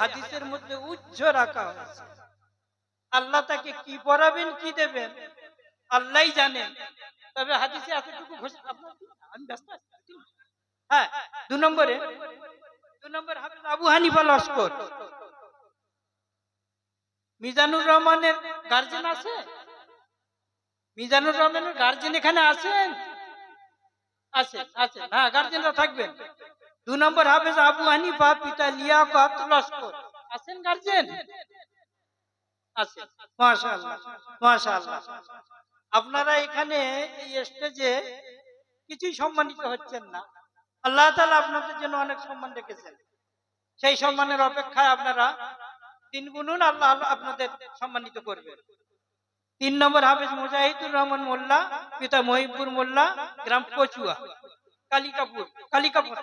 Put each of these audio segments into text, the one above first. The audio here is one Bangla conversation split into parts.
হাদিসের মধ্যে উচ্চ রাখা হয়েছে। আল্লাহ তাকে কি পড়াবেন কি দেবেন আল্লাহই জানেন। তবে হাদিসে এতটুকু আমি ব্যস্ত আছি। হ্যাঁ, 2 নম্বর হাফেজ আবু হানিফা লস্কর। মিজানুর রহমানের গার্জেন আছে? মিজানুর রহমানের গার্জেন এখানে আছেন? আছে, আছে। হ্যাঁ, গার্জেনরা থাকবেন। 2 নম্বর হাফেজ আবু হানিফা পিতা লিয়াকত লস্কর আছেন গার্জেন? আছে। মাশাআল্লাহ, মাশাআল্লাহ। আপনারা এখানে এই স্টেজে কিছুই সম্মানিত হচ্ছেন না। আল্লাহ তাআলা আপনাদের জন্য অনেক সম্মান রেখেছেন। সেই সম্মানের অপেক্ষায় আপনারা 3 গুণুন আল্লাহ আপনাদের সম্মানিত করবেন। 3 নম্বর হাফেজ মুজাহিদুর রহমান মোল্লা পিতা মহিবুর মোল্লা গ্রাম কচুয়া কালিকাপুর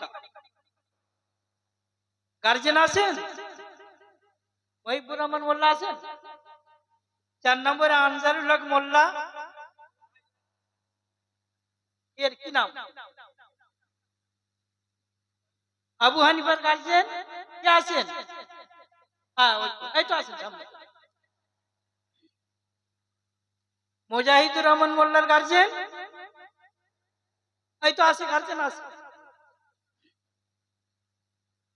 গার্জেন আছেন? মহিবুর রহমান মোল্লা আছেন? 4 নম্বরে আনসারুল হক মোল্লা, এর কি নাম? আবু হানিফার গার্জেন কে আছেন? হ্যাঁ, এই তো আছেন সামনে। মুজাহিদুর রহমান মোল্লার গার্জেন এই তো আছে, গার্জেন আছে।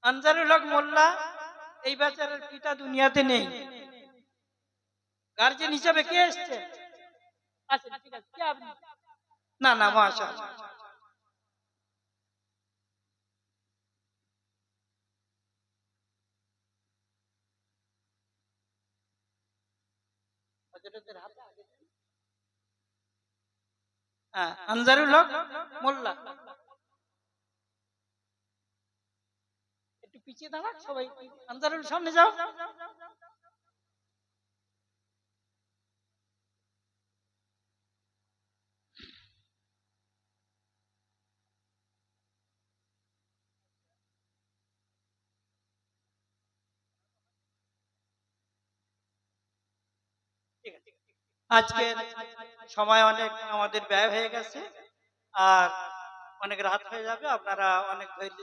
আনসারুল হক মোল্লা এই বেচারার পিতা দুনিয়াতে নেই। গার্জেন হিসাবে কে এসছে? আচ্ছা, ঠিক আছে। কে আপনি? না না, মাশাআল্লাহ। হ্যাঁ, আনসারুল হক মোল্লা একটু পিছিয়ে দাঁড়ান সবাই। আনসারুল সামনে যাও। আজকে সময় অনেক আমাদের ব্যয় হয়ে গেছে আর অনেক রাত হয়ে যাবে। আপনারা অনেক ধৈর্য